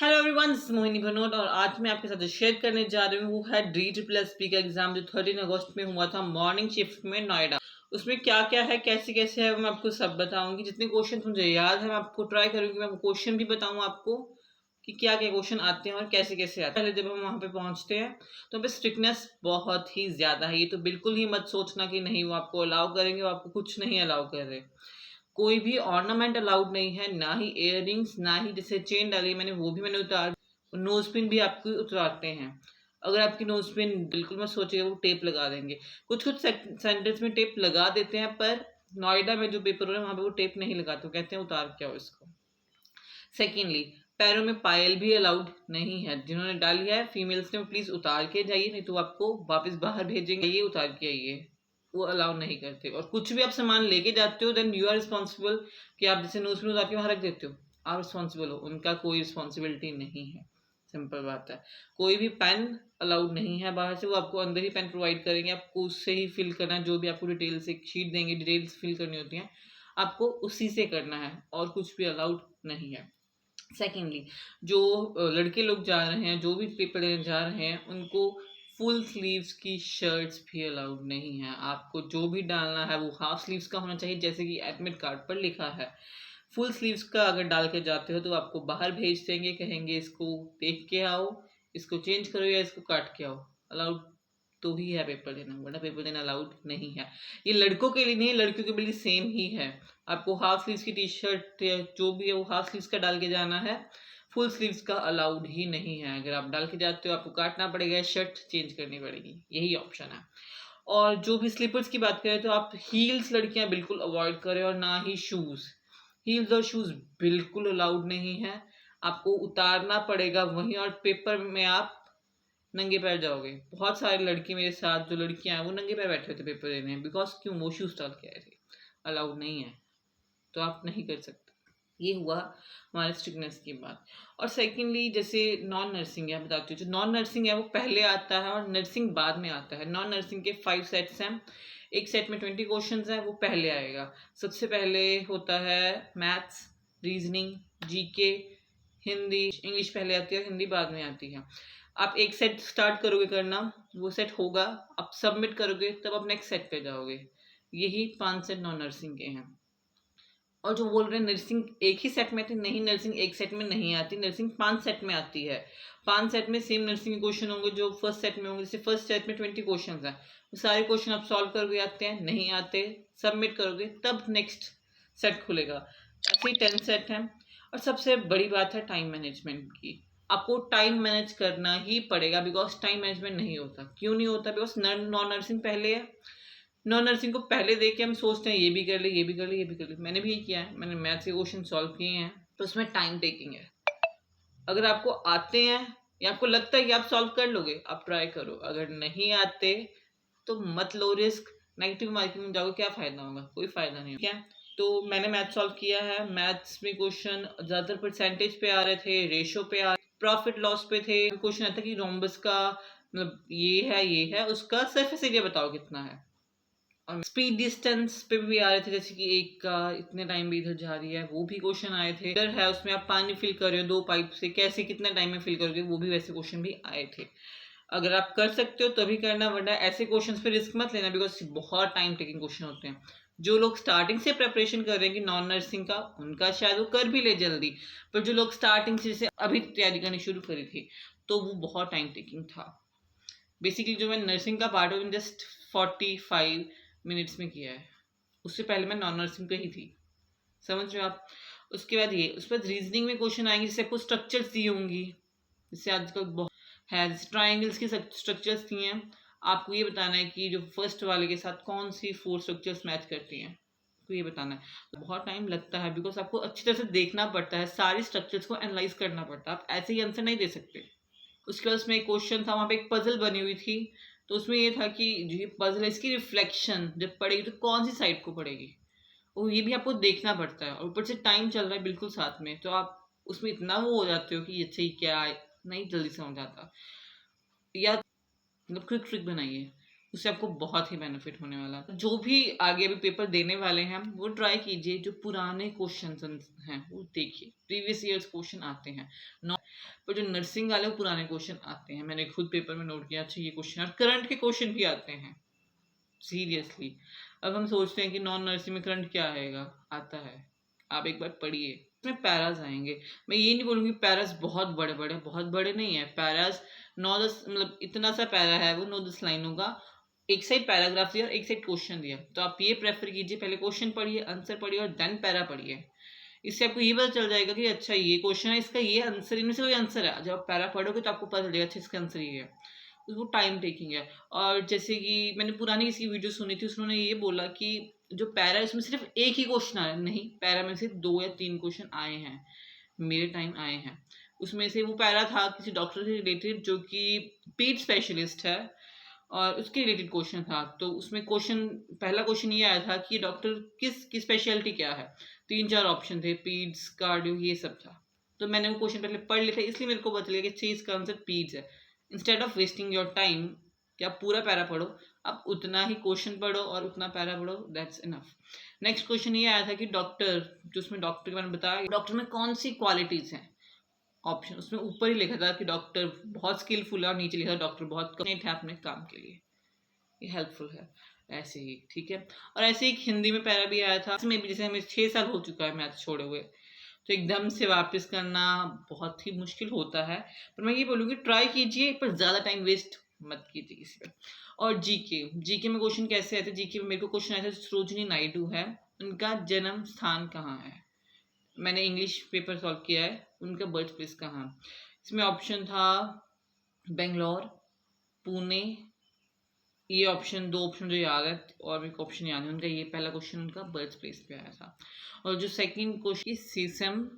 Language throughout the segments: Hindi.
Hello everyone, this is Mohini Bhanot और आज मैं आपके साथ शेयर करने जा रही हूँ वो है डी ट्रिपल एस पी का एग्जाम जो 13 अगस्त में हुआ था मॉर्निंग शिफ्ट में नोएडा। उसमें क्या क्या है, कैसे कैसे है, मैं आपको सब बताऊंगी। जितने क्वेश्चन मुझे याद है मैं आपको ट्राई करूंगी, मैं क्वेश्चन भी बताऊँ आपको कि क्या क्या क्वेश्चन आते हैं और कैसे कैसे आते हैं। पहले जब हम वहाँ पे पहुँचते हैं तो वहाँ पे स्ट्रिक्टनेस बहुत ही ज़्यादा है। ये तो बिल्कुल ही मत सोचना कि नहीं वो आपको अलाउ करेंगे, वो आपको कुछ नहीं अलाउ कर रहे। कोई भी ऑर्नामेंट अलाउड नहीं है, ना ही इयररिंग्स, ना ही जैसे चेन डाली मैंने वो भी मैंने उतार। नोज पिन भी आपकी उतराते हैं। अगर आपकी नोज पिन बिल्कुल मत सोचिएगा वो टेप लगा देंगे। कुछ कुछ सेंटर्स में टेप लगा देते हैं, पर नोएडा में जो पेपर हो रहा है वहाँ पे वो टेप नहीं लगाते, वो कहते हैं उतार के आओ इसको। सेकेंडली, पैरों में पायल भी अलाउड नहीं है। जिन्होंने डाली है फीमेल्स ने प्लीज उतार के जाइए, नहीं तो आपको वापस बाहर भेजेंगे। ये उतार के आइए, वो अलाउ नहीं करते। और कुछ भी आप सामान लेके जाते हो देन यू आर रिस्पॉन्सिबल। कि आप जैसे नोज में उतार के वहां रख देते हो, आप रिस्पॉन्सिबल हो, उनका कोई रिस्पॉन्सिबिलिटी नहीं है। सिंपल बात है। कोई भी पेन अलाउड नहीं है बाहर से, वो आपको अंदर ही पेन प्रोवाइड करेंगे, आपको उससे ही फिल करना है। जो भी आपको डिटेल्स एक शीट देंगे, डिटेल्स फिल करनी होती हैं, आपको उसी से करना है और कुछ भी अलाउड नहीं है। सेकेंडली, जो लड़के लोग जा रहे हैं, जो भी पेपर देने जा रहे हैं, उनको फुल स्लीव्स की शर्ट्स भी अलाउड नहीं है। आपको जो भी डालना है वो हाफ स्लीव्स का होना चाहिए, जैसे कि एडमिट कार्ड पर लिखा है। फुल स्लीव्स का अगर डाल के जाते हो तो आपको बाहर भेज देंगे, कहेंगे इसको देख के आओ, इसको चेंज करो या इसको काट के आओ। अलाउड तो ही है पेपर देना, वरना पेपर देना अलाउड नहीं है। ये लड़कों के लिए नहीं है, लड़कियों के लिए सेम ही है। आपको हाफ स्लीव्स की टी शर्ट या जो भी है वो हाफ स्लीव्स का डाल के जाना है, फुल स्लीव्स का अलाउड ही नहीं है। अगर आप डाल के जाते हो आपको काटना पड़ेगा, शर्ट चेंज करनी पड़ेगी, यही ऑप्शन है। और जो भी स्लीपर्स की बात करें तो आप हील्स लड़कियां बिल्कुल अवॉइड करें, और ना ही शूज। हील्स और शूज बिल्कुल अलाउड नहीं है, आपको उतारना पड़ेगा वहीं। और पेपर में आप नंगे पैर जाओगे। बहुत सारी लड़की मेरे साथ जो लड़कियां हैं वो नंगे पैर बैठे थे पेपर देने, बिकॉज क्यों, वो शूज डाल के आए थे। अलाउड नहीं है, तो आप नहीं कर सकते। ये हुआ हमारे स्ट्रिक्टनेस की बात। और सेकेंडली, जैसे नॉन नर्सिंग है, बताती हूँ। जो नॉन नर्सिंग है वो पहले आता है और नर्सिंग बाद में आता है। नॉन नर्सिंग के 5 सेट्स हैं, एक सेट में 20 क्वेश्चन है, वो पहले आएगा। सबसे पहले होता है maths, reasoning, GK, Hindi. English पहले आती है, हिंदी बाद में आती है। आप एक सेट स्टार्ट करोगे करना, वो सेट होगा, आप सबमिट करोगे, तब आप नेक्स्ट सेट पे जाओगे। यही 5 सेट नॉन नर्सिंग के हैं। और जो बोल रहे हैं नर्सिंग एक ही सेट में आती, नहीं, नर्सिंग एक सेट में नहीं आती, नर्सिंग 5 सेट में आती है। 5 सेट में सेम नर्सिंग के क्वेश्चन होंगे जो फर्स्ट सेट में होंगे। जैसे फर्स्ट सेट में 20 क्वेश्चन है, वो सारे क्वेश्चन आप सॉल्व करोगे, आते हैं नहीं आते, सबमिट करोगे, तब नेक्स्ट सेट खुलेगा। ऐसे ही 10 सेट हैं। और सबसे बड़ी बात है टाइम मैनेजमेंट की। आपको टाइम मैनेज करना ही पड़ेगा, बिकॉज टाइम मैनेजमेंट नहीं होता। क्यों नहीं होता? बिकॉज नॉन नर्सिंग पहले है। नॉन नर्सिंग को पहले देख के हम सोचते हैं ये भी कर ले, ये भी कर ले, ये भी कर ले। मैंने भी ये किया है, मैंने मैथ्स के क्वेश्चन सॉल्व किए हैं, तो उसमें टाइम टेकिंग है। अगर आपको आते हैं या आपको लगता है कि आप सॉल्व कर लोगे, आप ट्राई करो। अगर नहीं आते तो मत लो रिस्क। नेगेटिव मार्किंग में जाओगे, क्या फायदा होगा? कोई फायदा नहीं, क्या। तो मैंने मैथ सॉल्व किया है। मैथ्स में क्वेश्चन ज्यादातर परसेंटेज पे आ रहे थे, रेशो पे आ, प्रॉफिट लॉस पे थे। क्वेश्चन आता कि रोम्बस का मतलब ये है, उसका सरफेस एरिया बताओ कितना है। और स्पीड डिस्टेंस पे भी आ रहे थे, जैसे कि एक का इतने टाइम में इधर जा रही है, वो भी क्वेश्चन आए थे। इधर है उसमें आप पानी फिल कर रहे हो 2 पाइप से, कैसे कितने टाइम में फिल करोगे, वो भी वैसे क्वेश्चन भी आए थे। अगर आप कर सकते हो तभी करना, वरना ऐसे क्वेश्चन पे रिस्क मत लेना, बिकॉज बहुत टाइम टेकिंग क्वेश्चन होते हैं। जो लोग स्टार्टिंग से प्रेपरेशन कर रहे हैं कि नॉन नर्सिंग का, उनका शायद वो कर भी ले जल्दी। पर जो लोग स्टार्टिंग से जैसे अभी तैयारी करनी शुरू करी थी, तो वो बहुत टाइम टेकिंग था। बेसिकली जो मैं नर्सिंग का पार्ट है जस्ट 45 मिनट्स में किया है। उससे पहले मैं नॉन नर्सिंग पे ही थी, समझ रहे हो आप। उसके बाद ये, उसके बाद रीजनिंग में क्वेश्चन आएंगे, जैसे आपको स्ट्रक्चर्स दी होंगी, जैसे आजकल बहुत है, जैसे ट्राइंगल्स की स्ट्रक्चर्स दी हैं। आपको ये बताना है कि जो फर्स्ट वाले के साथ कौन सी 4 स्ट्रक्चर्स मैच करती हैं, तो ये बताना है। बहुत टाइम लगता है, बिकॉज आपको अच्छी तरह से देखना पड़ता है, सारी स्ट्रक्चर्स को एनालाइज करना पड़ता है, आप ऐसे ही आंसर नहीं दे सकते। उसके बाद उसमें एक क्वेश्चन था, वहाँ पे एक पजल बनी हुई थी, तो उसमें ये था कि जो ये पजल है इसकी रिफ्लेक्शन जब पड़ेगी तो कौन सी साइड को पड़ेगी, और ये भी आपको देखना पड़ता है। और ऊपर से टाइम चल रहा है बिल्कुल साथ में, तो आप उसमें इतना वो हो जाते हो कि ये क्या है, नहीं जल्दी समझ आता। या मतलब क्विक ट्रिक बनाइए। उससे आपको बहुत ही बेनिफिट होने वाला है। जो भी आगे अभी पेपर देने वाले हैं वो ट्राई कीजिए, जो पुराने क्वेश्चन हैं वो देखिए, प्रीवियस ईयर्स क्वेश्चन आते हैं पर जो नर्सिंग वाले पुराने क्वेश्चन आते हैं, मैंने खुद पेपर में नोट किया, अच्छा ये क्वेश्चन और करंट के क्वेश्चन भी आते हैं सीरियसली। अब हम सोचते हैं कि नॉन नर्सिंग में करंट क्या आएगा, आता है, आप एक बार पढ़िए। इसमें पैराज आएंगे, मैं ये नहीं बोलूँगी पैराज बहुत बड़े नहीं है पैराज, 9-10 मतलब इतना सा पैरा है वो, 9-10 लाइनों का, एक साइड पैराग्राफ दिया और एक साइड क्वेश्चन दिया, तो आप ये प्रेफर कीजिए पहले क्वेश्चन पढ़िए, आंसर पढ़िए और देन पैरा पढ़िए। इससे आपको ये पता चल जाएगा कि अच्छा ये क्वेश्चन है, इसका ये आंसर, इनमें से कोई आंसर है। जब आप पैरा पढ़ोगे तो आपको पता चल जाएगा अच्छा इसका आंसर ये है। तो वो टाइम टेकिंग है। और जैसे कि मैंने पुरानी किसी वीडियो सुनी थी, उसने ये बोला कि जो पैरा है उसमें सिर्फ एक ही क्वेश्चन आया, नहीं, पैरा में से 2 या 3 क्वेश्चन आए हैं, मेरे टाइम आए हैं। उसमें से वो पैरा था किसी डॉक्टर से रिलेटेड जो कि पेट स्पेशलिस्ट है, और उसके रिलेटेड क्वेश्चन था। तो उसमें क्वेश्चन, पहला क्वेश्चन ये आया था कि डॉक्टर की स्पेशलिटी क्या है, 3-4 ऑप्शन थे, पीड्स, कार्डियो, ये सब था। तो मैंने वो क्वेश्चन पहले पढ़ लिया था, इसलिए मेरे को पता लगा कि इसका आंसर पीड्स है। Instead of wasting your time कि आप पूरा पैरा पढ़ो, आप उतना ही क्वेश्चन पढ़ो और उतना पैरा पढ़ो, दैट्स इनफ। नेक्स्ट क्वेश्चन ये आया था कि डॉक्टर, जो उसमें डॉक्टर के बारे में बताया, डॉक्टर में कौन सी क्वालिटीज़ हैं। ऑप्शन उसमें ऊपर ही लिखा था कि डॉक्टर बहुत स्किलफुल है और नीचे लिखा था डॉक्टर बहुत कनेक्ट है अपने काम के लिए, ये हेल्पफुल है। ऐसे ही ठीक है। और ऐसे ही हिंदी में पैरा भी आया था, इसमें भी जैसे हमें 6 साल हो चुका है मैथ छोड़े हुए, तो एकदम से वापस करना बहुत ही मुश्किल होता है। पर मैं ये बोलूँगी ट्राई कीजिए, पर ज़्यादा टाइम वेस्ट मत कीजिए किसी पे। और जीके में क्वेश्चन कैसे आते हैं, जीके में मेरे को क्वेश्चन आया था, सरोजिनी नायडू है, उनका जन्म स्थान कहाँ है। मैंने इंग्लिश पेपर सॉल्व किया है, उनका बर्थ प्लेस कहाँ। इसमें ऑप्शन था बेंगलोर, पुणे, ये ऑप्शन, 2 ऑप्शन जो याद है, और एक ऑप्शन याद है उनका, ये पहला क्वेश्चन उनका बर्थ प्लेस पे आया था। और जो सेकंड क्वेश्चन, सीसम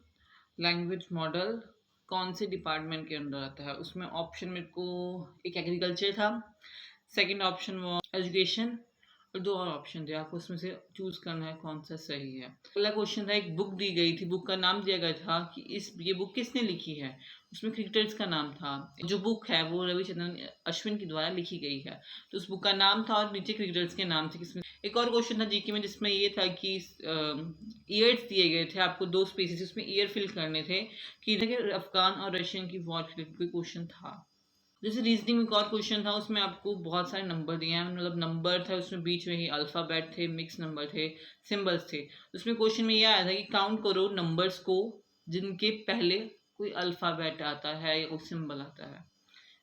लैंग्वेज मॉडल कौन से डिपार्टमेंट के अंदर आता है, उसमें ऑप्शन मेरे को एक एग्रीकल्चर था, सेकंड ऑप्शन वो एजुकेशन, और 2 और ऑप्शन थे, आपको उसमें से चूज करना है कौन सा सही है। पहला क्वेश्चन था, एक बुक दी गई थी, बुक का नाम दिया गया था कि ये बुक किसने लिखी है, उसमें क्रिकेटर्स का नाम था। जो बुक है वो रविचंद्रन अश्विन के द्वारा लिखी गई है, तो उस बुक का नाम था और नीचे क्रिकेटर्स के नाम थे किसमें। एक और क्वेश्चन था जीके में जिसमें ये था कि ईयर्स दिए गए थे आपको, 2 स्पीसीज, उसमें ईयर फिल करने थे कि अफगान और रशियन की वॉर रिलेटेड कोई क्वेश्चन था। जैसे रीजनिंग में एक और क्वेश्चन था, उसमें आपको बहुत सारे नंबर दिए हैं, मतलब नंबर था उसमें, बीच में ही अल्फ़ाबेट थे, मिक्स नंबर थे, सिंबल्स थे। उसमें क्वेश्चन में ये आया था कि काउंट करो नंबर्स को जिनके पहले कोई अल्फ़ाबेट आता है या कोई सिंबल आता है।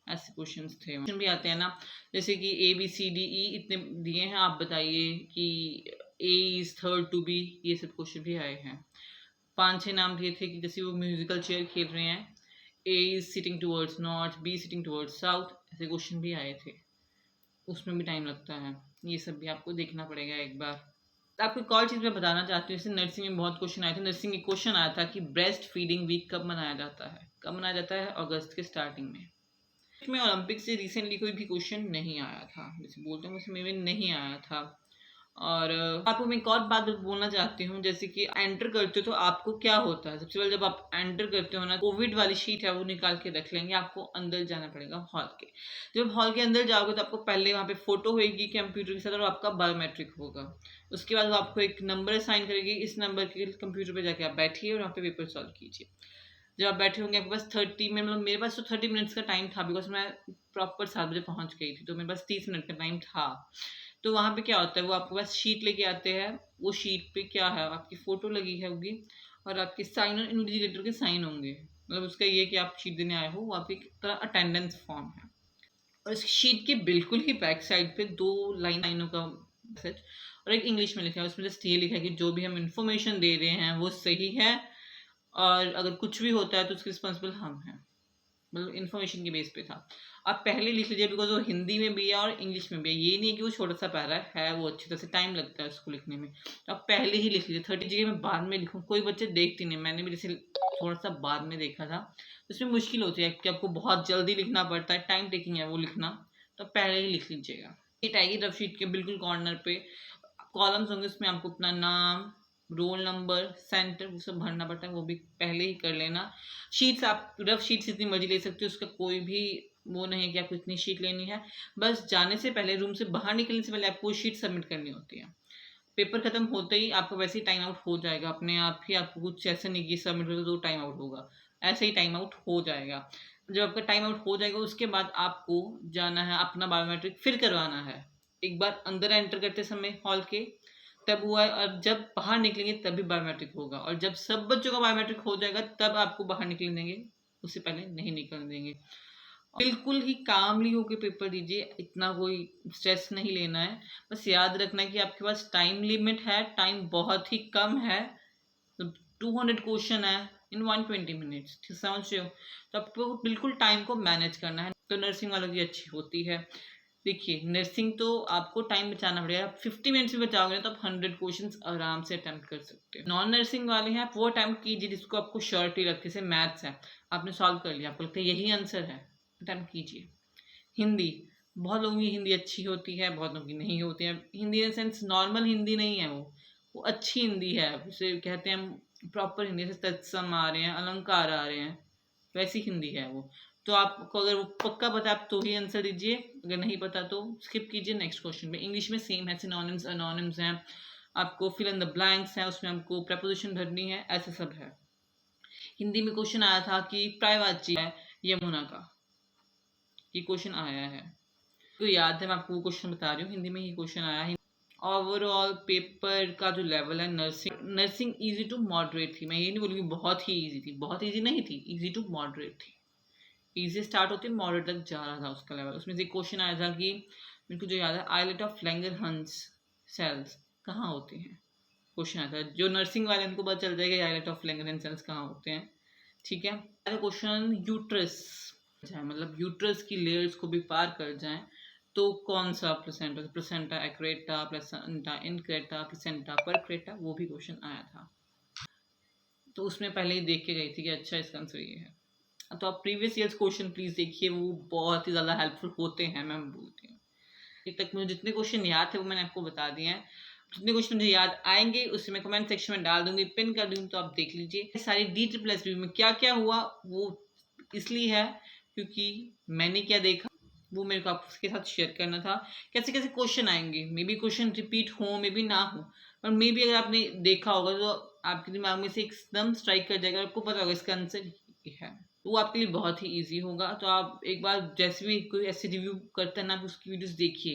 ऐसे क्वेश्चंस थे। क्वेश्चन भी आते हैं ना, जैसे कि ABCDE इतने दिए हैं, आप बताइए कि A is third to B, ये सब क्वेश्चन भी आए हैं। 5-6 नाम दिए थे कि जैसे वो म्यूजिकल चेयर खेल रहे हैं, A is sitting towards north, B sitting towards south, ऐसे क्वेश्चन भी आए थे, उसमें भी टाइम लगता है, ये सब भी आपको देखना पड़ेगा एक बार। तो आपको एक और चीज़ मैं बताना चाहती हूँ, जैसे नर्सिंग में बहुत क्वेश्चन आए थे, नर्सिंग में क्वेश्चन आया था कि ब्रेस्ट फीडिंग वीक कब मनाया जाता है, अगस्त के स्टार्टिंग में। इसमें ओलंपिक से रिसेंटली कोई भी क्वेश्चन नहीं आया था, जैसे बोलते हैं उसमें भी नहीं आया था। और आपको मैं एक और बात बोलना चाहती हूँ, जैसे कि एंटर करते हो तो आपको क्या होता है, सबसे पहले जब आप एंटर करते हो ना, कोविड वाली शीट है वो निकाल के रख लेंगे, आपको अंदर जाना पड़ेगा हॉल के। जब हॉल के अंदर जाओगे तो आपको पहले वहाँ पे फोटो होगी कंप्यूटर के साथ और आपका बायोमेट्रिक होगा। उसके बाद वो आपको एक नंबर असाइन करेगी, इस नंबर के कंप्यूटर पर जाके आप बैठिए और वहाँ पे पेपर सॉल्व कीजिए। जब आप बैठे होंगे आपके पास 30 में, मतलब मेरे पास तो 30 मिनट्स का टाइम था, बिकॉज मैं प्रॉपर 7 बजे पहुँच गई थी, तो मेरे पास 30 मिनट का टाइम था। तो वहाँ पे क्या होता है, वो आपके पास शीट लेके आते हैं, वो शीट पे क्या है, आपकी फ़ोटो लगी है होगी और आपके साइन और इन्विजिलेटर के साइन होंगे, मतलब उसका ये कि आप शीट देने आए हो, वो आपकी एक तरह अटेंडेंस फॉर्म है। और इस शीट के बिल्कुल ही बैक साइड पे 2 लाइनों का मैसेज और एक इंग्लिश में लिखा है, उसमें जस्ट ये लिखा है कि जो भी हम इंफॉर्मेशन दे रहे हैं वो सही है, और अगर कुछ भी होता है तो उसके रिस्पॉन्सिबल हम हैं, मतलब इन्फॉर्मेशन के बेस पे था। आप पहले लिख लीजिए, बिकॉज वो हिंदी में भी है और इंग्लिश में भी है, ये नहीं है कि वो छोटा सा पैरा है, वो अच्छी तरह से टाइम लगता है उसको लिखने में, तो आप पहले ही लिख लीजिए। 30 जगह मैं बाद में लिखूँ, कोई बच्चे देखते नहीं, मैंने भी जैसे थोड़ा सा बाद में देखा था, उसमें मुश्किल होती है कि आपको बहुत जल्दी लिखना पड़ता है, टाइम टेकिंग है वो लिखना, तो पहले ही लिख लीजिएगा। शीट आएगी, रफ शीट के बिल्कुल कॉर्नर पे कॉलम्स होंगे, उसमें आपको अपना नाम, रोल नंबर, सेंटर, वो सब भरना पड़ता है, वो भी पहले ही कर लेना। शीट्स आप रफ शीट्स जितनी मर्जी ले सकते हो, उसका कोई भी वो नहीं है कि आपको इतनी शीट लेनी है। बस जाने से पहले, रूम से बाहर निकलने से पहले आपको शीट सबमिट करनी होती है। पेपर खत्म होते ही आपका वैसे ही टाइम आउट हो जाएगा अपने आप ही। आपको कुछ ऐसा नहीं कि सबमिट करो तो टाइम आउट होगा, ऐसे ही टाइम आउट हो जाएगा। जब आपका टाइम आउट हो जाएगा उसके बाद आपको जाना है अपना बायोमेट्रिक फिर करवाना है। एक बार अंदर एंटर करते समय हॉल के तब हुआ है, और जब बाहर निकलेंगे तब भी बायोमेट्रिक होगा, और जब सब बच्चों का बायोमेट्रिक हो जाएगा तब आपको बाहर निकलने देंगे, उससे पहले नहीं निकलने देंगे। बिल्कुल ही कामली होकर पेपर दीजिए, इतना कोई स्ट्रेस नहीं लेना है। बस याद रखना है कि आपके पास टाइम लिमिट है, टाइम बहुत ही कम है। 200 क्वेश्चन है इन 120 मिनट्स, समझ रहे हो? तो आपको बिल्कुल टाइम को मैनेज करना है। तो नर्सिंग वालों की अच्छी होती है। देखिए नर्सिंग तो आपको टाइम बचाना पड़ेगा। आप 50 मिनट्स भी बचाओगे तो आप 100 क्वेश्चंस आराम से अटेम्प्ट कर सकते हो। नॉन नर्सिंग वाले हैं, आप वो अटेम्प्ट कीजिए जिसको आपको श्योरिटी लगती है। जैसे मैथ्स है, आपने सॉल्व कर लिया, आपको लगता है यही आंसर है, अटेम्प्ट कीजिए। हिंदी, बहुत लोगों की हिंदी अच्छी होती है, बहुत लोगों की नहीं होती है। Hindi in sense normal Hindi नहीं है, वो अच्छी हिंदी है, उसे कहते हैं हम प्रॉपर हिंदी, जैसे तत्सम आ रहे हैं, अलंकार आ रहे हैं, वैसी हिंदी है वो। तो आपको अगर वो पक्का पता आप तो ही आंसर दीजिए, अगर नहीं पता तो स्किप कीजिए नेक्स्ट क्वेश्चन में। इंग्लिश में सेम है, सिनोनिम्स अनोनिम्स हैं, आपको फिल इन द ब्लैंक्स हैं, उसमें आपको प्रपोजिशन भरनी है, ऐसा सब है। हिंदी में क्वेश्चन आया था कि प्रायवाची है यमुना का, ये क्वेश्चन आया है, तो याद है, मैं आपको वो क्वेश्चन बता रही हूँ, हिंदी में ही क्वेश्चन आया है। ओवरऑल पेपर का जो लेवल है, नर्सिंग इजी टू मॉडरेट थी। मैं ये नहीं बोलूँगी बहुत ही इजी थी, बहुत इजी नहीं थी, इजी टू मॉडरेट थी। इजी स्टार्ट होती मॉडरेट तक जा रहा था उसका लेवल। उसमें से एक क्वेश्चन आया था कि मेरे को जो याद है, आइलेट ऑफ लैंगरहंस सेल्स कहाँ होते हैं, क्वेश्चन आया था। जो नर्सिंग वाले उनको पता चल जाएगा आइलेट ऑफ लैंगरहंस सेल्स कहाँ होते हैं, ठीक है। क्वेश्चन यूट्रस, मतलब यूट्रस की लेयर्स को भी पार कर जाएं तो कौन सा placenta, placenta accreta, placenta increta, placenta percreta, वो भी क्वेश्चन आया था। तो उसमें पहले ही देख के गई थी कि अच्छा इसका आंसर ये है। तो आप प्रीवियस ईयर्स क्वेश्चन प्लीज देखिए, वो बहुत ही ज़्यादा हेल्पफुल होते हैं, मैं बोलती हूँ। अभी तक मुझे जितने क्वेश्चन याद थे वो मैंने आपको बता दिए हैं। जितने क्वेश्चन मुझे याद आएंगे उससे मैं कमेंट सेक्शन में डाल दूंगी, पिन कर दूंगी, तो आप देख लीजिए। सारी DSSS में क्या क्या हुआ वो इसलिए है क्योंकि मैंने क्या देखा वो मेरे को आपके साथ शेयर करना था। कैसे कैसे क्वेश्चन आएंगे, मे बी क्वेश्चन रिपीट हो, मे बी ना हो, पर मे बी अगर आपने देखा होगा तो आपके दिमाग में से एकदम स्ट्राइक कर जाएगा, आपको पता होगा इसका आंसर है, तो वो आपके लिए बहुत ही ईजी होगा। तो आप एक बार जैसे भी कोई ऐसे रिव्यू करते हैं ना, आप उसकी वीडियोस देखिए।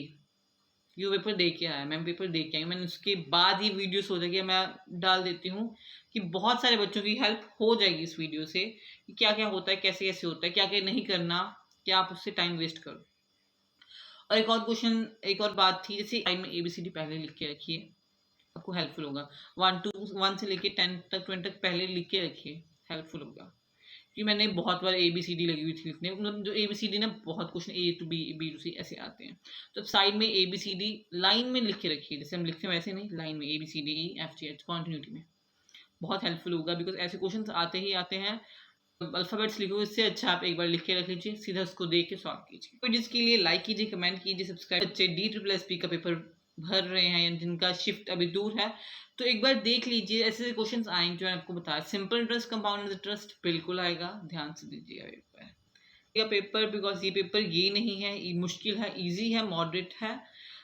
ये पेपर दे के आया, मैं पेपर दे के आई, मैंने उसके बाद ही वीडियो सोचा कि मैं डाल देती हूँ कि बहुत सारे बच्चों की हेल्प हो जाएगी इस वीडियो से, कि क्या क्या होता है, कैसे कैसे होता है, क्या क्या नहीं करना, क्या आप उससे टाइम वेस्ट करो। और एक और क्वेश्चन, एक और बात थी, जैसे टाइम में ABCD पहले लिख के रखिए, आपको हेल्पफुल होगा। 1 से लेके 10 तक 20 तक पहले लिख के रखिए, हेल्पफुल होगा। कि मैंने बहुत बार ABCD लगी हुई थी लिखने, मतलब जो ABCD ना बहुत question A to B, B to C ऐसे आते हैं, तो साइड में ABCD लाइन में लिख के रखिए, जैसे हम लिखते हैं वैसे नहीं, लाइन में ABCDEFGH कॉन्टिन्यूटी में, बहुत हेल्पफुल होगा। बिकॉज ऐसे क्वेश्चन आते ही आते हैं, अल्फ़ाबेट्स लिखो, इससे अच्छा आप एक बार लिख के रख लीजिए, सीधा उसको देख के सॉल्व कीजिए। तो जिसके लिए लाइक कीजिए, कमेंट कीजिए, सब्सक्राइब। बच्चे DSSS का पेपर भर रहे हैं या जिनका शिफ्ट अभी दूर है, तो एक बार देख लीजिए, ऐसे क्वेश्चंस आएंगे जो मैंने आपको बताया। सिंपल इंटरेस्ट, कंपाउंड इंटरेस्ट बिल्कुल आएगा, ध्यान से दीजिएगा पेपर बिकॉज ये पेपर ये नहीं है मुश्किल है, इजी है, मॉडरेट है,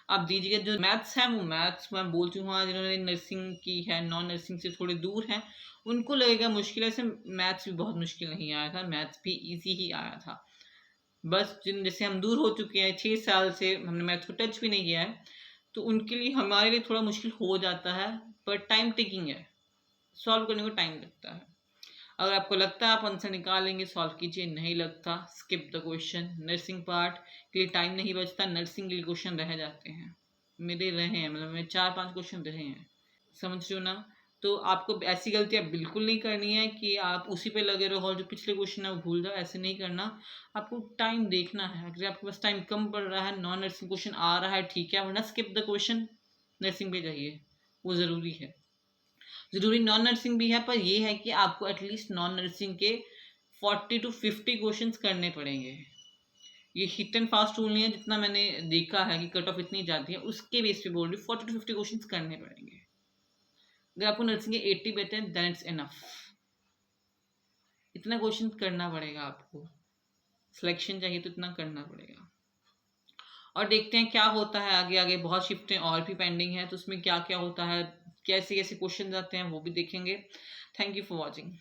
आप दीजिएगा। जो मैथ्स है वो मैथ्स मैं बोलती हूँ, हाँ जिन्होंने नर्सिंग की है, नॉन नर्सिंग से थोड़े दूर हैं, उनको लगेगा मुश्किल, ऐसे मैथ्स भी बहुत मुश्किल नहीं आया था, मैथ्स भी इजी ही आया था। बस जिन जैसे हम दूर हो चुके हैं, 6 साल से हमने मैथ्स को टच भी नहीं किया है, तो उनके लिए हमारे लिए थोड़ा मुश्किल हो जाता है, पर टाइम टेकिंग है, सॉल्व करने को टाइम लगता है। अगर आपको लगता है आप आंसर निकालेंगे, सॉल्व कीजिए, नहीं लगता skip the question. Nursing part के लिए टाइम नहीं बचता, नर्सिंग के लिए क्वेश्चन रह जाते हैं, मेरे रहे हैं, मतलब मेरे 4-5 क्वेश्चन रहे हैं, समझ रहे हो ना? तो आपको ऐसी गलतियां बिल्कुल नहीं करनी है कि आप उसी पे लगे रहो और जो पिछले क्वेश्चन है वो भूल जाओ, ऐसे नहीं करना। आपको टाइम देखना है, अगर आपके पास टाइम कम पड़ रहा है, नॉन नर्सिंग क्वेश्चन आ रहा है, ठीक है, वरना स्किप द क्वेश्चन, नर्सिंग पे जाइए, वो ज़रूरी है। ज़रूरी नॉन नर्सिंग भी है, पर ये है कि आपको एटलीस्ट नॉन नर्सिंग के 40 to 50 क्वेश्चंस करने पड़ेंगे। ये हिट एंड फास्ट रूल नहीं है, जितना मैंने देखा है कि कट ऑफ इतनी जाती है उसके बेस पे बोल रही हूँ, 40 to 50 क्वेश्चंस करने पड़ेंगे। अगर आपको नर्सिंग के 80 बेटे हैं देन इट्स इनफ। इतना क्वेश्चन करना पड़ेगा आपको, सिलेक्शन चाहिए तो इतना करना पड़ेगा। और देखते हैं क्या होता है आगे। आगे बहुत शिफ्टें और भी पेंडिंग है, तो उसमें क्या क्या होता है, कैसे कैसे क्वेश्चन आते हैं वो भी देखेंगे। Thank you for watching.